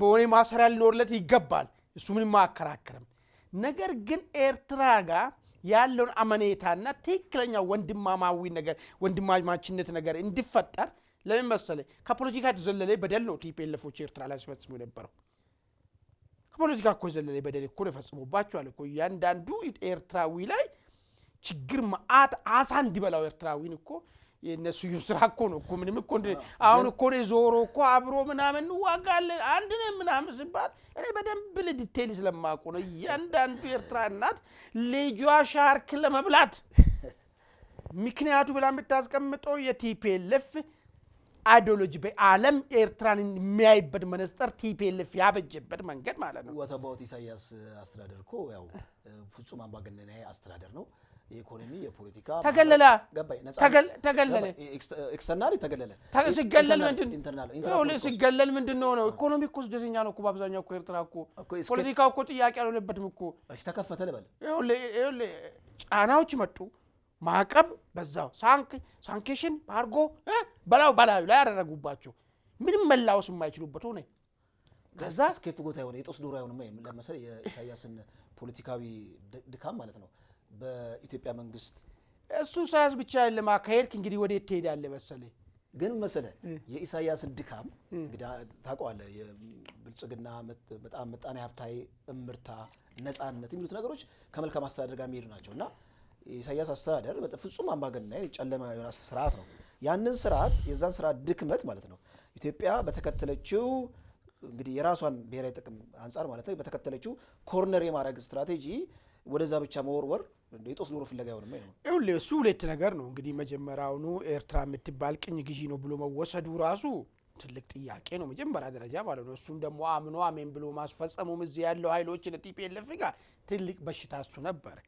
በወኔ ማሰሪያ ሊኖርለት ይገባል። እሱ ምንም ማከራከረም ነገር ግን ኤርትራ ጋር ያለውን አመኔታና ትክክለኛ ወንድማማዊ ነገር ወንድማማችነት ነገር እንዲፈጠር ለምን መሰለ ከፖለቲካ ተዘለለ በደል ነው ቲፒኤልኤፎች ኤርትራ ላይ ሲፈጽሙ የነበረው። ከፖለቲካ እኮ ዘለለ በደል እኮ ተፈጽሞባቸዋል እኮ ያንዳንዱ ኤርትራዊ ላይ ችግር ማአት አሳ እንዲበላው ኤርትራዊን እኮ የነሱ ይስራ እኮ ነው እኮ ምንም እኮ አሁን እኮ ዞሮ እኮ አብሮ ምናምን ዋጋለን አንድ ነን ምናምን ሲባል እኔ በደንብ ለዲቴል ስለማውቁ ነው። ያንዳንዱ ኤርትራ እናት ልጇ ሻርክ ለመብላት ምክንያቱ ብላ የምታስቀምጠው የቲፒኤልኤፍ አይዲዮሎጂ በዓለም ኤርትራን የሚያይበት መነጽር ቲፒኤልኤፍ ያበጀበት መንገድ ማለት ነው። ወተባውት ኢሳያስ አስተዳደር እኮ ያው ፍጹም አምባገነናዊ አስተዳደር ነው። የኢኮኖሚ የፖለቲካ ተገለለ ተገለለ ኤክስተርናሊ ተገለለ ሲገለል ምንድነው ነው? ኢኮኖሚ እኮ ስደተኛ ነው እኮ በአብዛኛው እኮ ኤርትራ እኮ ፖለቲካው እኮ ጥያቄ አልሆነበትም እኮ። እሺ ተከፈተ ልበል ጫናዎች መጡ ማዕቀብ በዛው ሳንክሽን አርጎ በላዩ ላይ ያደረጉባቸው ምንም መላወስ የማይችሉበት ሆነ። ከዛ ስኬፕ ጎታ የሆነ የጦስ ዶሮ አይሆንም ለምሳሌ የኢሳያስን ፖለቲካዊ ድካም ማለት ነው በኢትዮጵያ መንግስት እሱ ሳያስ ብቻ ለማካሄድ እንግዲህ ወዴት ትሄዳለህ መሰለኝ። ግን መሰለህ የኢሳያስን ድካም እንግዲህ ታውቀዋለህ። የብልጽግና በጣም ምጣኔ ሀብታዊ እምርታ ነፃነት የሚሉት ነገሮች ከመልካም አስተዳደር ጋር የሚሄዱ ናቸውና ኢሳያስ አስተዳደር በፍጹም አምባገነናዊ ጨለማ የሆነ ስርዓት ነው። ያንን ስርዓት የዛን ስርዓት ድክመት ማለት ነው ኢትዮጵያ በተከተለችው እንግዲህ የራሷን ብሔራዊ ጥቅም አንፃር ማለት ነው በተከተለችው ኮርነር የማድረግ ስትራቴጂ ወደዛ ብቻ መወርወር የጦስ ዶሮ ፍለጋ ይሆንም ነው። ይኸውልህ እሱ ሁለት ነገር ነው እንግዲህ መጀመሪያውኑ ኤርትራ የምትባል ቅኝ ግዢ ነው ብሎ መወሰዱ ራሱ ትልቅ ጥያቄ ነው መጀመሪያ ደረጃ ማለት ነው። እሱን ደግሞ አምኖ አሜን ብሎ ማስፈጸሙም እዚህ ያለው ኃይሎች ለቲፒኤልኤፍ ጋር ትልቅ በሽታ እሱ ነበር።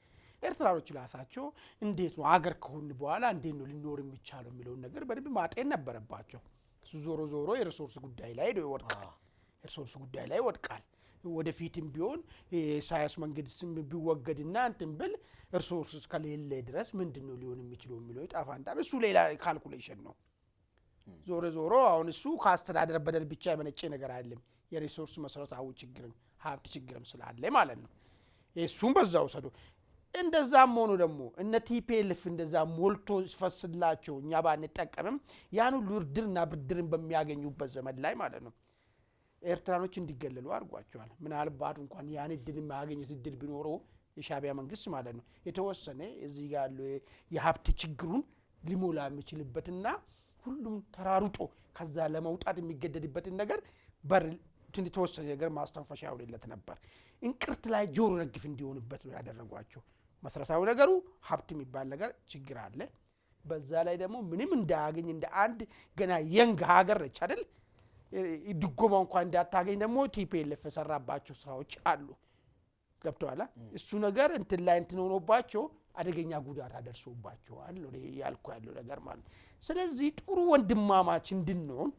ኤርትራኖች ራሳቸው እንዴት ነው አገር ከሆን በኋላ እንዴት ነው ሊኖር የሚቻለው የሚለውን ነገር በደንብ ማጤን ነበረባቸው። እሱ ዞሮ ዞሮ የሪሶርስ ጉዳይ ላይ ነው ይወድቃል። የሪሶርስ ጉዳይ ላይ ይወድቃል። ወደፊትም ቢሆን የኢሳያስ መንግስት ቢወገድና እንትን ብል ሪሶርስ እስከሌለ ድረስ ምንድነው ሊሆን የሚችለው የሚለው ጣፋንታ እሱ ሌላ ካልኩሌሽን ነው። ዞሮ ዞሮ አሁን እሱ ከአስተዳደር በደል ብቻ የመነጨ ነገር አይደለም። የሪሶርስ መሰረታዊ ችግርም ሀብት ችግርም ስላለ ማለት ነው። እሱም በዛው ሰዶ እንደዛም ሆኖ ደግሞ እነ ቲፒኤልኤፍ እንደዛ ሞልቶ ይፈስላቸው እኛ ባንጠቀምም ያን ሁሉ እርድርና ብድርን በሚያገኙበት ዘመን ላይ ማለት ነው ኤርትራኖች እንዲገለሉ አድርጓቸዋል። ምናልባት እንኳን ያን እድል ማግኘት እድል ቢኖረው የሻዕቢያ መንግስት ማለት ነው የተወሰነ እዚህ ጋር ያለው የሀብት ችግሩን ሊሞላ የሚችልበትና ሁሉም ተራሩጦ ከዛ ለመውጣት የሚገደድበትን ነገር በር የተወሰነ ነገር ማስተንፈሻ ያውልለት ነበር። እንቅርት ላይ ጆሮ ረግፍ እንዲሆንበት ነው ያደረጓቸው። መሰረታዊ ነገሩ ሀብት የሚባል ነገር ችግር አለ። በዛ ላይ ደግሞ ምንም እንዳያገኝ እንደ አንድ ገና የንግ ሀገር ነች አይደል ድጎማ እንኳን እንዳታገኝ ደግሞ ቲፒኤልኤፍ የሰራባቸው ስራዎች አሉ። ገብተዋል። እሱ ነገር እንትን ላይ እንትን ሆኖባቸው አደገኛ ጉዳት አደርሶባቸዋል ያልኩ ያለው ነገር ማለት። ስለዚህ ጥሩ ወንድማማች እንድንሆን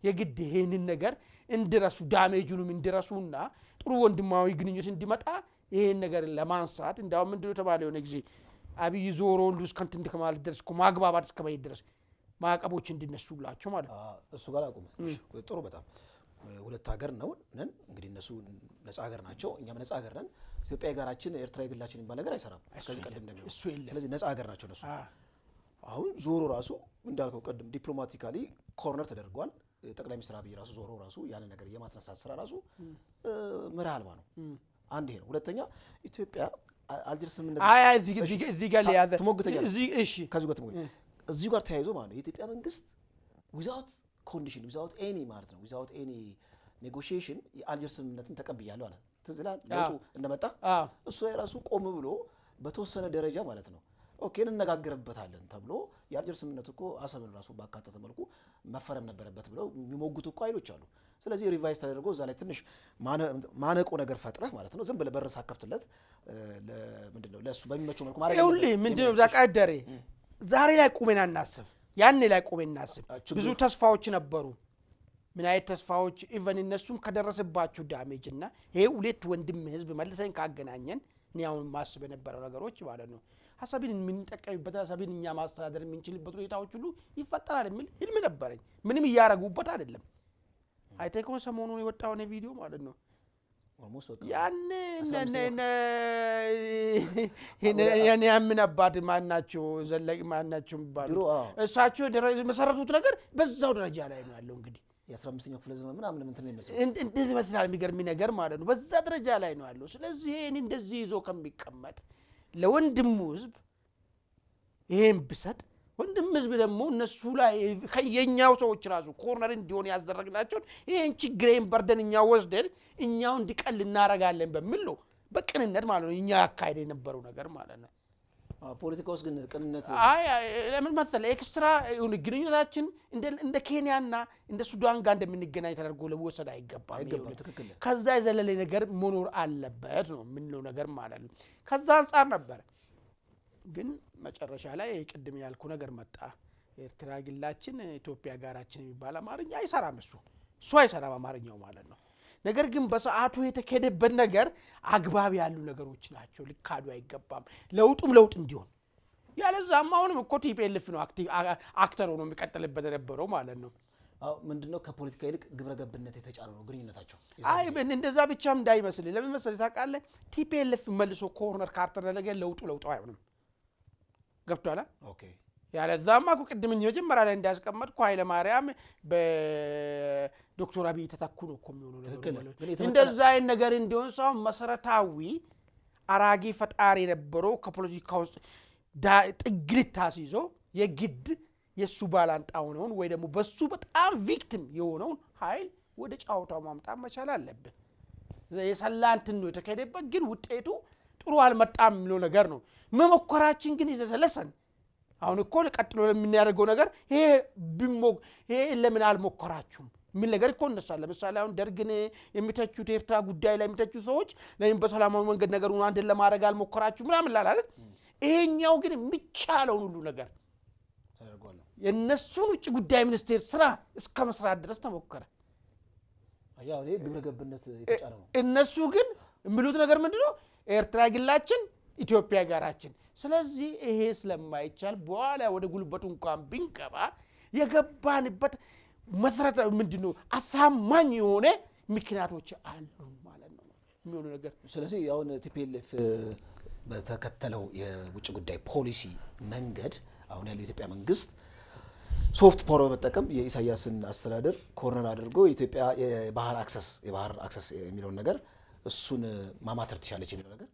የግድ ይሄንን ነገር እንድረሱ ዳሜጁንም እንድረሱና ጥሩ ወንድማዊ ግንኙነት እንዲመጣ ይሄን ነገር ለማንሳት እንዳው ምንድነው ተባለው ነው ጊዜ አብይ ዞሮ ሉስ ከንትን ከማለት ድረስ ማግባባት እስከማይት ድረስ ማዕቀቦች እንዲነሱላቸው ማለት ነው። እሱ ጋር አቁም። ጥሩ በጣም ሁለት ሀገር ነው ነን እንግዲህ እነሱ ነፃ ሀገር ናቸው፣ እኛም ነፃ ሀገር ነን። ኢትዮጵያ ጋራችን ኤርትራ ይግላችን የሚባል ነገር አይሰራም ከዚህ ቀደም እንደሚለው እሱ የለም። ስለዚህ ነፃ ሀገር ናቸው እነሱ። አሁን ዞሮ ራሱ እንዳልከው ቀደም ዲፕሎማቲካሊ ኮርነር ተደርጓል። ጠቅላይ ሚኒስትር አብይ ራሱ ዞሮ ራሱ ያን ነገር የማስነሳት ስራ ራሱ መርህ አልባ ነው። አንድ ይሄ ነው። ሁለተኛ ኢትዮጵያ አልጀርስ ስምምነት እዚህ ጋር ለያዘ እሺ ከዚህ ጋር ትሞግተኛ እዚህ ጋር ተያይዞ ማለት ነው የኢትዮጵያ መንግስት ዊዛውት ኮንዲሽን ዊዛውት ኤኒ ማለት ነው ዊዛውት ኤኒ ኔጎሺዬሽን የአልጀርስ ስምምነትን ተቀብያለሁ አለ። ትዝላል ለውጡ እንደመጣ እሱ የራሱ ቆም ብሎ በተወሰነ ደረጃ ማለት ነው ኦኬ እንነጋገርበታለን ተብሎ የአልጀርስ ስምምነት እኮ አሰብን ራሱ ባካተተ መልኩ መፈረም ነበረበት ብለው የሚሞግቱ እኮ ኃይሎች አሉ። ስለዚህ ሪቫይዝ ተደርጎ እዛ ላይ ትንሽ ማነቆ ነገር ፈጥረህ ማለት ነው ዝም ብለህ በር ሳከፍትለት ምንድነው ለሱ በሚመቸው መልኩ ማድረግ ይሁን ምንድነው ዛቃደሬ ዛሬ ላይ ቁመና እናስብ፣ ያኔ ላይ ቁመና እናስብ። ብዙ ተስፋዎች ነበሩ። ምን አይነት ተስፋዎች ኢቨን እነሱም ከደረሰባቸው ዳሜጅ እና ይሄ ሁለት ወንድም ህዝብ መልሰን ካገናኘን እኔ አሁን ማስብ የነበረው ነገሮች ማለት ነው ሐሳብን የምንጠቀምበት ሐሳብን እኛ ማስተዳደር የምንችልበት ሁኔታዎች ሁሉ ይፈጠራል የሚል ህልም ነበረኝ። ምንም እያረጉበት አይደለም። አይተከው ሰሞኑን የወጣው ነው ቪዲዮ ማለት ነው ያኔ ያኔ ያምናባት ማናቸው ዘለቅ ማናቸው ባሉ እሳቸው መሰረቱት ነገር በዛው ደረጃ ላይ ነው ያለው። እንግዲህ የ15ኛው ክፍለ ዘመን ምናምን እንትን ይመስል እንደዚህ መስላል የሚገርም ነገር ማለት ነው በዛ ደረጃ ላይ ነው ያለው። ስለዚህ እኔ እንደዚህ ይዞ ከሚቀመጥ ለወንድሙ ህዝብ ይሄን ብሰጥ ወንድም ህዝብ ደግሞ እነሱ ላይ ከየኛው ሰዎች ራሱ ኮርነር እንዲሆን ያስደረግናቸው ይሄን ችግሬን በርደንኛው ወስደን እኛው እንዲቀል እናረጋለን በሚል ነው በቅንነት ማለት ነው እኛ ያካሄደ የነበረው ነገር ማለት ነው። ፖለቲካ ውስጥ ግን ቅንነት ለምን መሰለህ ኤክስትራ ግንኙነታችን እንደ ኬንያና እንደ ሱዳን ጋር እንደምንገናኝ ተደርጎ ለወሰድ አይገባም። ከዛ የዘለለ ነገር መኖር አለበት ነው ምንለው ነገር ማለት ነው። ከዛ አንፃር ነበር ግን መጨረሻ ላይ ቅድም ያልኩ ነገር መጣ። ኤርትራ ግላችን ኢትዮጵያ ጋራችን የሚባል አማርኛ አይሰራም። እሱ አይሰራም አማርኛው ማለት ነው። ነገር ግን በሰዓቱ የተከደበት ነገር አግባብ ያሉ ነገሮች ናቸው። ልካዱ አይገባም። ለውጡም ለውጥ እንዲሆን ያለዛም አሁንም እኮ ቲፒኤልኤፍ ነው አክተር ሆኖ የሚቀጥልበት የነበረው ማለት ነው። ምንድነው ከፖለቲካ ይልቅ ግብረገብነት የተጫነው ነው ግንኙነታቸው። አይ እንደዛ ብቻም እንዳይመስል ለምን መሰለህ ታውቃለህ ቲፒኤልኤፍ መልሶ ኮርነር ካርተር ነገር ለውጡ አይሆንም። ገብቷላ ኦኬ ያለዛማ እኮ ቅድም መጀመሪያ ላይ እንዳስቀመጥኩ ኃይለ ማርያም በዶክተር አብይ ተተኩ ነው እኮ የሚሆነው ነገር። እንደዛ አይነት ነገር እንዲሆን ሰው መሰረታዊ አራጊ ፈጣሪ የነበረው ከፖለቲካ ውስጥ ጥግልት ታስይዞ የግድ የሱ ባላንጣ ሆነውን ወይ ደግሞ በሱ በጣም ቪክቲም የሆነውን ኃይል ወደ ጫውታው ማምጣት መቻል አለብን። የሰላንትን ነው የተከደበት ግን ውጤቱ ጥሩ አልመጣም የሚለው ነገር ነው። መሞከራችን ግን ይዘለሰን አሁን እኮ ቀጥሎ የሚያደርገው ነገር ይሄ ለምን አልሞከራችሁም ምን ነገር እኮ እነሳለ ለምሳሌ አሁን ደርግን የሚተቹት ኤርትራ ጉዳይ ላይ የሚተቹ ሰዎች ለምን በሰላማዊ መንገድ ነገሩን አንድ ለማድረግ አልሞከራችሁ ምናምን ላል አይደል ይሄኛው ግን የሚቻለው ሁሉ ነገር ተደርጓል የነሱን ውጭ ጉዳይ ሚኒስቴር ስራ እስከ መስራት ድረስ ተሞከረ ያው እኔ ግብረ ገብነት የተጫነው እነሱ ግን የሚሉት ነገር ምንድነው ኤርትራ ግላችን ኢትዮጵያ ጋራችን ስለዚህ ይሄ ስለማይቻል በኋላ ወደ ጉልበቱ እንኳን ቢንቀባ የገባንበት መሰረተ ምንድነው አሳማኝ የሆነ ምክንያቶች አሉ ማለት ነው የሚሆነ ነገር ስለዚህ ያው ቲፒኤልኤፍ በተከተለው የውጭ ጉዳይ ፖሊሲ መንገድ አሁን ያለው የኢትዮጵያ መንግስት ሶፍት ፓወር በመጠቀም የኢሳያስን አስተዳደር ኮርነር አድርጎ ኢትዮጵያ የባህር አክሰስ የሚለው ነገር እሱን ማማተር ትችላለች የሚለው ነገር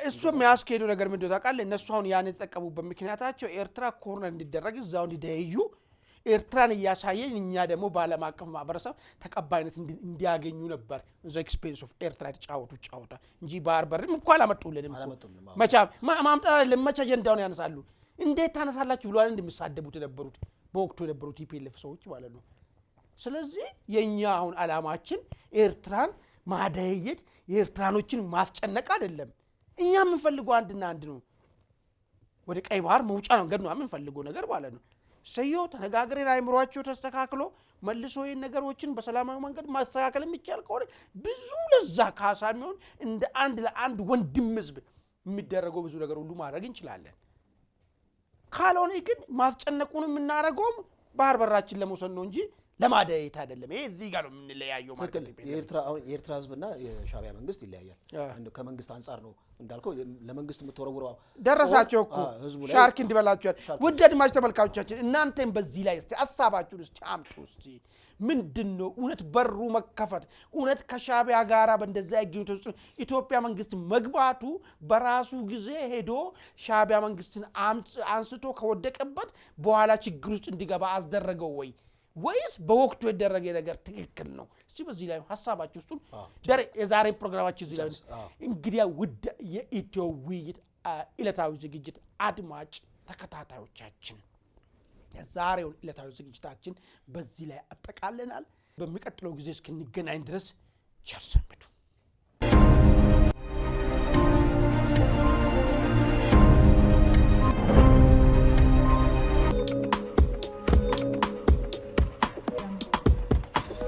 እሱ የሚያስከዱ ነገር ምንድነው ታውቃለህ እነሱ አሁን ያን የተጠቀሙበት ምክንያታቸው ኤርትራ ኮርነር እንዲደረግ እዛው እንዲደዩ ኤርትራን ያሳየኝ እኛ ደግሞ ባለም አቀፍ ማህበረሰብ ተቀባይነት እንዲያገኙ ነበር ዘ ኤክስፔንስ ኦፍ ኤርትራ ጫወታ እንጂ ባህር በርም እንኳን አላመጡልንም መቻም ማምጣት ለመቻ አጀንዳውን ያነሳሉ እንዴት ታነሳላችሁ ብሏል እንደሚሳደቡት የነበሩት በወቅቱ የነበሩት ቲፒኤልኤፍ ሰዎች ማለት ነው ስለዚህ የኛ አሁን አላማችን ኤርትራን ማዳየት የኤርትራኖችን ማስጨነቅ አይደለም እኛ የምንፈልገው አንድና አንድ ነው ወደ ቀይ ባህር መውጫ መንገድ ነው የምንፈልገው ነገር ማለት ነው ሰየው ተነጋግረን አይምሮአቸው ተስተካክሎ መልሶ ይሄን ነገሮችን በሰላማዊ መንገድ ማስተካከል የሚቻል ከሆነ ብዙ ለዛ ካሳሚውን እንደ አንድ ለአንድ ወንድም ህዝብ የሚደረገው ብዙ ነገር ሁሉ ማድረግ እንችላለን ካልሆነ ግን ማስጨነቁን የምናረጋው ባህር በራችን ለመውሰድ ነው እንጂ ለማዳየት አይደለም ይሄ እዚህ ጋር ነው የምንለያየው ማለት ነው የኤርትራ ህዝብና የሻዕቢያ መንግስት ይለያያል ከመንግስት አንፃር ነው እንዳልከው ለመንግስት የምትወረውረው ደረሳቸው እኮ ሻርክ እንዲበላቸው ውድ አድማጭ ተመልካቾቻችን እናንተም በዚህ ላይ እስቲ ሐሳባችሁን እስቲ አምጡ እስቲ ምንድነው እውነት በሩ መከፈት እውነት ከሻዕቢያ ጋራ በእንደዛ ያግኙት ውስጥ ኢትዮጵያ መንግስት መግባቱ በራሱ ጊዜ ሄዶ ሻዕቢያ መንግስትን አንስቶ ከወደቀበት በኋላ ችግር ውስጥ እንዲገባ አስደረገው ወይስ በወቅቱ የደረገ ነገር ትክክል ነው እስቲ በዚህ ላይ ሐሳባችሁ ውስጥ የዛሬ ፕሮግራማችን እዚህ ላይ እንግዲህ ውድ የኢትዮ ውይይት ዕለታዊ ዝግጅት አድማጭ ተከታታዮቻችን የዛሬውን ዕለታዊ ዝግጅታችን በዚህ ላይ አጠቃለናል በሚቀጥለው ጊዜ እስክንገናኝ ድረስ ቸር ሰንብቱ